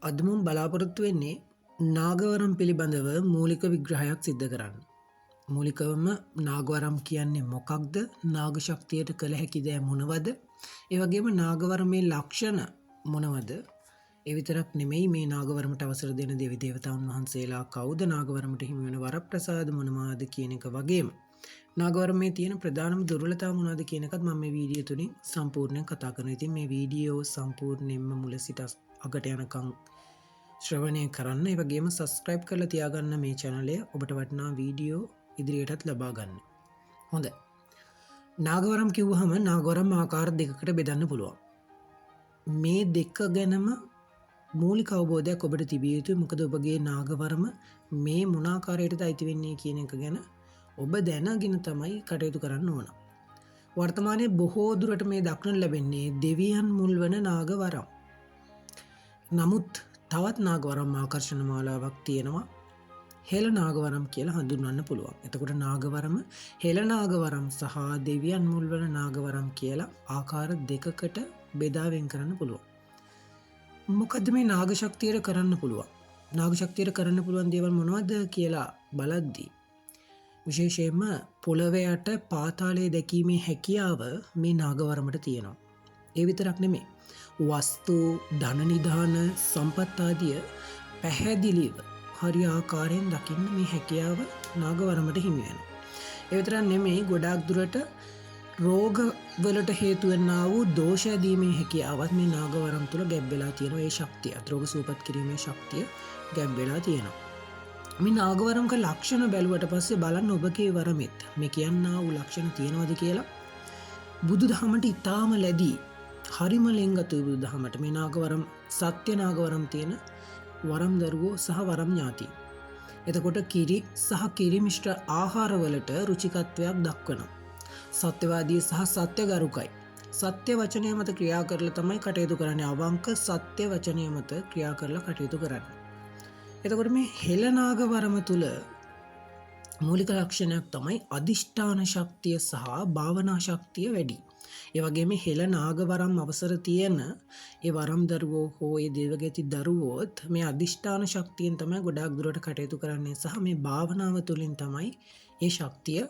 අද මම බලාපොරොත්තු වෙන්නේ නාගවරම් පිළිබඳව මූලික විග්‍රහයක් සිද්ධ කරන්න. මූලිකවම නාගවරම් කියන්නේ මොකක්ද? නාග ශක්තියට කළ හැකි දෑ මොනවද? ඒ වගේම නාගවරමේ ලක්ෂණ මොනවද? ඒ විතරක් නෙමෙයි මේ නාගවරමට අවසර දෙන දෙවි දේවතාවුන් වහන්සේලා කවුද? නාගවරමට හිමි වෙන වරප්‍රසාද මොනවාද කියන එක වගේම නාගවරමේ තියෙන ප්‍රධානම දුර්වලතාව මොනවද කියන එකත් මම මේ වීඩියෝ තුලින් සම්පූර්ණයෙන් කතා කරනවා. ඉතින් මේ වීඩියෝ සම්පූර්ණයෙන්ම මුල සිට අගට යනකම් ශ්‍රවණය කරන්න. ඒ වගේම සබස්ක්‍රයිබ් කරලා තියාගන්න මේ channel එක. ඔබට වටිනා වීඩියෝ ඉදිරියටත් ලබා ගන්න. හොඳයි. නාගවරම් කිව්වහම නාගවරම් ආකාර දෙකකට බෙදන්න පුළුවන්. මේ දෙක ගැනම මූලික අවබෝධයක් ඔබට තිබිය යුතුයි. මොකද ඔබගේ නාගවරම මේ මොන ආකාරයටද අයිති වෙන්නේ කියන එක ගැන ඔබ දැනගෙන තමයි කටයුතු කරන්න ඕන. වර්තමානයේ බොහෝ දුරට මේ දක්නට ලැබෙන්නේ දෙවියන් මුල් වන නාගවරම්. නමුත් තවත් නාගවරම් ආකර්ෂණ මාලාවක් තියෙනවා. හෙළ නාගවරම් කියලා හඳුන්වන්න පුළුවන්. එතකොට නාගවරම හෙළ නාගවරම් සහ දෙවියන් මුල් වන නාගවරම් කියලා ආකාර දෙකකට බෙදා වෙන් කරන්න පුළුවන්. මොකද්ද මේ නාග ශක්තියට කරන්න පුළුවන්? නාග ශක්තියට කරන්න පුළුවන් දේවල් මොනවද කියලා බලද්දී විශේෂයෙන්ම පොළවේ යට පාතාලයේ දැකීමේ හැකියාව මේ නාගවරමට තියෙනවා. ඒ විතරක් නෙමෙයි. වස්තු, ධන නිධාන, සම්පත් ආදිය පැහැදිලිව හරි ආකාරයෙන් දකින්න මේ හැකියාව නාගවරමට හිමි වෙනවා. ඒ විතරක් නෙමෙයි, ගොඩාක් දුරට රෝග වලට හේතු වෙන්නා වූ දෝෂ ඇදීමේ හැකියාවත් මේ නාගවරම් තුල ගැබ් වෙලා තියෙනවා. ඒ ශක්තිය, රෝග සුවපත් කිරීමේ ශක්තිය ගැබ් වෙලා තියෙනවා. මේ නාගවරම්ක ලක්ෂණ බැලුවට පස්සේ බලන්න ඔබගේ වරමෙත් මේ කියන්නා වූ ලක්ෂණ තියෙනවද කියලා. බුදුදහමට ඊටාම ලැබී හරිම ලෙන්ගතුයි බුදුදහමට මේ නාගවරම් සත්‍ය නාගවරම් තියෙන වරම් දරුවෝ සහ වරම් ඥාති. එතකොට කිරි සහ කිරි මිශ්‍ර ආහාරවලට රුචිකත්වයක් දක්වනවා. සත්‍යවාදී සහ සත්‍යගරුකයි. සත්‍ය වචනය මත ක්‍රියා කරලා තමයි කටයුතු කරන්නේ. අවංක සත්‍ය වචනය මත ක්‍රියා කරලා කටයුතු කරන්නේ. එතකොට මේ හෙළ නාගවරම තුල මූලික ලක්ෂණයක් තමයි අදිෂ්ඨාන ශක්තිය සහ භාවනා ශක්තිය වැඩි. ඒ වගේම හෙළ නාගවරම් අවසර තියෙන ඒ වරම් දරුවෝ හෝ ඒ දේවගති දරුවෝත් මේ අදිෂ්ඨාන ශක්තියෙන් තමයි ගොඩාක් දුරට කටයුතු කරන්නේ සහ මේ භාවනාව තුළින් තමයි ඒ ශක්තිය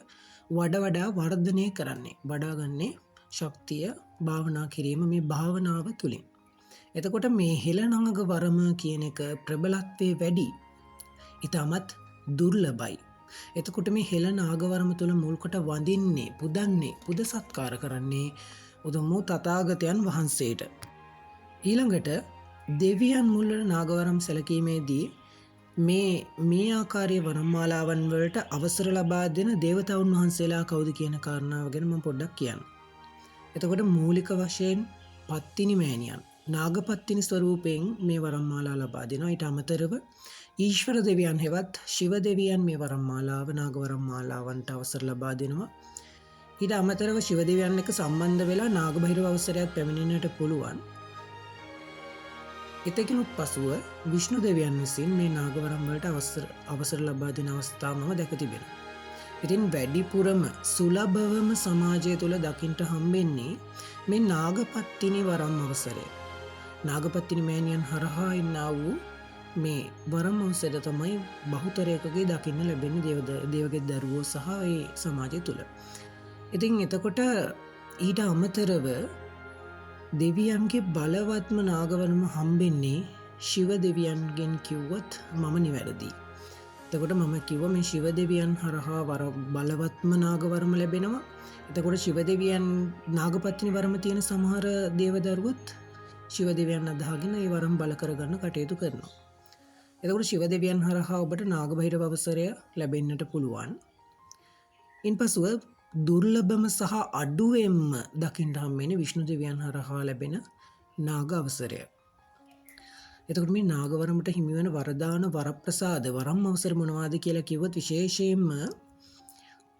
වඩා වර්ධනය කරන්නේ. වඩාගන්නේ ශක්තිය භාවනා කිරීම මේ භාවනාව තුළින්. එතකොට මේ හෙළ නාගවරම කියන එක ප්‍රබලත්වයේ වැඩි. ඊටමත් දුර්ලභයි. එතකොට මේ හෙළ නාගවරම තුළ මුල්කොට වඳින්නේ, පුදන්නේ, පුද සත්කාර කරන්නේ උතුම් තථාගතයන් වහන්සේට. ඊළඟට දෙවියන් මුල් වන නාගවරම් සැලකීමේදී මේ ආකාරයේ වරම්මාලාවන් වලට අවසර ලබා දෙන දේවතාවුන් වහන්සේලා කවුද කියන කාරණාව ගැන මම පොඩ්ඩක් කියන්නම්. එතකොට මූලික වශයෙන් පත්තිනි මෑණියන් නාගපත්තිනි ස්වරූපයෙන් මේ වරම්මාලා ලබා දෙනවා. ඊට අමතරව ඊශ්වර දෙවියන් හෙවත් ශිව දෙවියන් මේ වරම්මාලාව නාගවරම්මාලාවන්ට අවසර ලබා දෙනවා. ඊට අමතරව ශිව දෙවියන් එක්ක සම්බන්ධ වෙලා නාගබහිරව අවසරයක් පැමිණෙන්නට පුළුවන්. එතකිනුත් පසුව විෂ්ණු දෙවියන් විසින් මේ නාගවරම් වලට අවසර ලබා දෙන අවස්ථා මම දැක තිබෙනවා. ඉතින් වැඩිපුරම සුලභවම සමාජය තුළ දකින්ට හම්බෙන්නේ මේ නාගපත්තිනි වරම් අවසරය. නාගපත්තිනි මෑණියන් හරහා ඉන්නා වූ මේ වරම් අවසර තමයි බහුතරයකගේ දකින්න ලැබෙන්නේ දේවගේ දරුවෝ සහ ඒ සමාජය තුළ. ඉතින් එතකොට ඊට අමතරව දෙවියන්ගේ බලවත්ම නාගවරම හම්බෙන්නේ ශිව දෙවියන්ගෙන් කිව්වොත් මම නිවැරදි. එතකොට මම කිව්ව මේ ශිව දෙවියන් හරහා බලවත්ම නාගවරම ලැබෙනවා. එතකොට ශිව දෙවියන් නාගපත්තිනි වරම තියෙන සමහර දේවදරුවොත් ශිව දෙවියන් අදහගෙන ඒ වරම් බල කරගන්න කටයුතු කරනවා. එතකොට ශිව දෙවියන් හරහා ඔබට නාගබහිරව අවසරය ලැබෙන්නට පුළුවන්. ඉන්පසුව දුර්ලභම සහ අඩුවෙන්ම දකින්න හම්බෙන්නේ විෂ්ණු දෙවියන් හරහා ලැබෙන නාග අවසරය. එතකොට මේ නාගවරමට හිමි වෙන වරදාන වරප්‍රසාද වරම් අවසර මොනවාද කියලා කිව්වොත් විශේෂයෙන්ම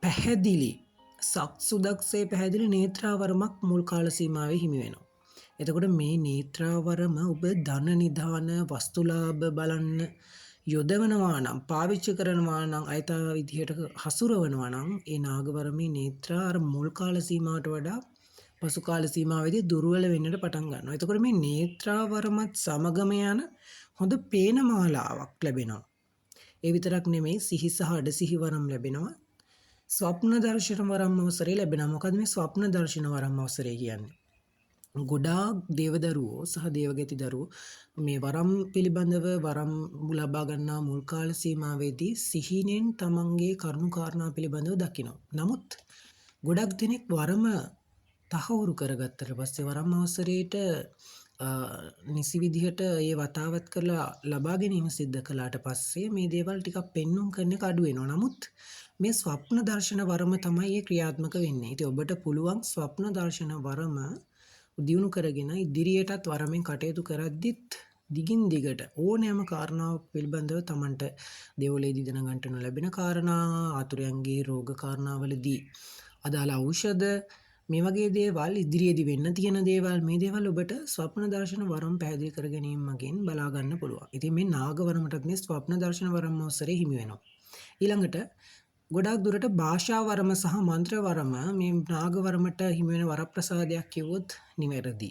පැහැදිලි සක්සුදක්සේ පැහැදිලි නේත්‍රාවරමක් මුල් කාල සීමාවේ හිමි වෙනවා. එතකොට මේ නේත්‍රාවරම ඔබ ධන නිධාන වස්තුලාභ බලන්න යොදවනවා නම්, පාවිච්චි කරනවා නම්, අයිතා විදිහට හසුරවනවා නම් ඒ නාගවරමේ නේත්‍රා අර මුල් කාල සීමාවට වඩා පසු කාල සීමාවේදී දුර්වල වෙන්නට පටන් ගන්නවා. එතකොට මේ නේත්‍රාවරමත් සමගම යන හොඳ පේන මාලාවක් ලැබෙනවා. ඒ විතරක් නෙමෙයි සිහි සහ අඩසිහි වරම් ලැබෙනවා. ස්වප්න දර්ශන වරම් අවසරය ලැබෙනවා. මොකද මේ ස්වප්න දර්ශන වරම් අවසරය කියන්නේ? ගොඩාක් දේවදරුවෝ සහ දේවගති දරුවෝ මේ වරම් පිළිබඳව වරම් ලබා ගන්නා මුල් කාල සීමාවේදී සිහිනෙන් තමන්ගේ කරුණු කාරණා පිළිබඳව දකිනවා. නමුත් ගොඩක් දෙනෙක් වරම තහවුරු කරගත්තට පස්සේ වරම් අවසරයට නිසි විදිහට ඒ වතාවත් කරලා ලබා ගැනීම සිද්ධ කළාට පස්සේ මේ දේවල් ටිකක් පෙන්눔 කරන එක අඩු වෙනවා. නමුත් මේ ස්වප්න දර්ශන වරම තමයි ඒ ක්‍රියාත්මක වෙන්නේ. ඉතින් ඔබට පුළුවන් ස්වප්න දර්ශන වරම දියුණු කරගෙන ඉදිරියටත් වරමෙන් කටයුතු කරද්දිත් දිගින් දිගට ඕනෑම කාරණාවක් පිළිබඳව තමන්ට දෙවොලේදී දැනගන්නට ලැබෙන කාරණා, ආතුරයන්ගේ රෝග කාරණාවලදී අදාළ ඖෂධ, මේ වගේ දේවල් ඉදිරියේදී වෙන්න තියෙන දේවල්, මේ දේවල් ඔබට ස්වප්න දර්ශන වරම් පැහැදිලි කර ගැනීම මගින් බලා ගන්න පුළුවන්. ඉතින් මේ නාග වරමටත් මේ ස්වප්න දර්ශන වරම් අවසරය හිමි වෙනවා. ඊළඟට ගොඩක් දුරට භාෂා වරම සහ මන්ත්‍ර වරම මේ නාග වරමට හිමි වෙන වරප්‍රසාදයක් කිව්වොත් නිවැරදි.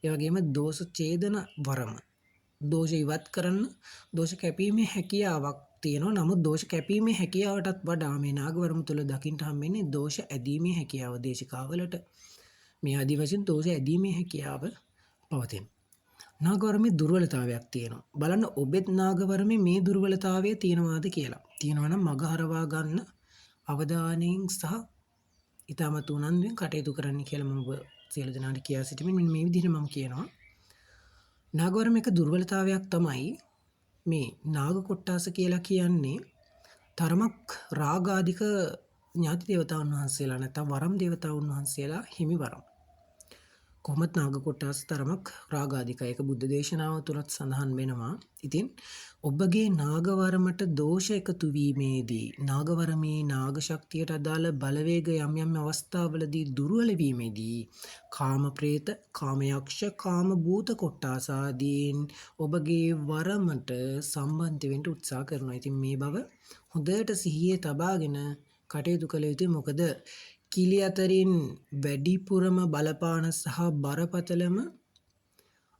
ඒ වගේම දෝෂ ඡේදන වරම, දෝෂ ඉවත් කරන්න, දෝෂ කැපීමේ හැකියාවක් තියෙනවා. නමුත් දෝෂ කැපීමේ හැකියාවටත් වඩා මේ නාග වරම තුල දකින්න හම්බෙන්නේ දෝෂ ඇදීමේ හැකියාව. දේශිකාවලට මේ ආදි වශයෙන් දෝෂ ඇදීමේ හැකියාව පවතින. නාගවරමේ දුර්වලතාවයක් තියෙනවා. බලන්න ඔබෙත් නාගවරමේ මේ දුර්වලතාවය තියෙනවාද කියලා. තියෙනවා නම් මග හරවා ගන්න අවධානයෙන් සහ ඊටමත් උනන්දුවෙන් කටයුතු කරන්න කියලා මම සියලු දෙනාට කියා සිටිමින් මෙන්න මේ විදිහට මම කියනවා. නාගවරම එක දුර්වලතාවයක් තමයි මේ නාග කොට්ටාස කියලා කියන්නේ තරමක් රාගාධික ඥාති දේවතාවුන් වහන්සේලා නැත්නම් වරම් දේවතාවුන් වහන්සේලා හිමි වරම්. කොහොමත් නාග කොට්ටාස තරමක් රාගාධිකයි. ඒක බුද්ධ දේශනාව තුලත් සඳහන් වෙනවා. ඉතින් ඔබගේ නාගවරමට දෝෂ එකතු වීමේදී නාගවරමේ නාග ශක්තියට අදාළ බලවේග යම් යම් අවස්ථාවලදී දුර්වල වීමේදී කාම ප්‍රේත, කාම යක්ෂ, කාම භූත කොට්ටාස ආදීන් ඔබගේ වරමට සම්බන්ධ වෙන්න උත්සාහ කරනවා. ඉතින් මේ බව හොඳට සිහියේ තබාගෙන කටයුතු කළ යුතුයි. මොකද කිලි අතරින් වැඩිපුරම බලපාන සහ බරපතලම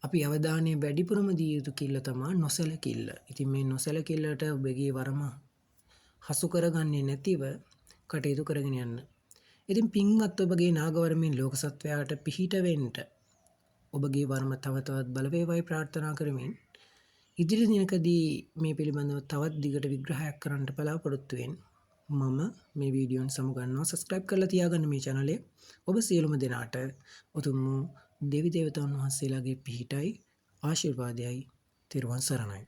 අපි අවධානය වැඩිපුරම දිය යුතු කිල්ල තමයි නොසැලකිල්ල. ඉතින් මේ නොසැලකිල්ලට ඔබගේ වරම හසු කරගන්නේ නැතිව කටයුතු කරගෙන යන්න. ඉතින් පින්වත් ඔබගේ නාගවරමින් ලෝක සත්වයාට පිහිට වෙන්න ඔබගේ වරම තව තවත් බල වේවායි ප්‍රාර්ථනා කරමින් ඉදිරි දිනකදී මේ පිළිබඳව තවත් දිගට විග්‍රහයක් කරන්න බලාපොරොත්තු වෙන්නේ. මම මේ වීඩියෝන් සමුගන්නවා. සබස්ක්‍රයිබ් කරලා තියාගන්න මේ channel එක. ඔබ සියලුම දෙනාට උතුම් දෙවි දේවතාවුන් වහන්සේලාගේ පිහිටයි ආශිර්වාදයයි. තෙරුවන් සරණයි.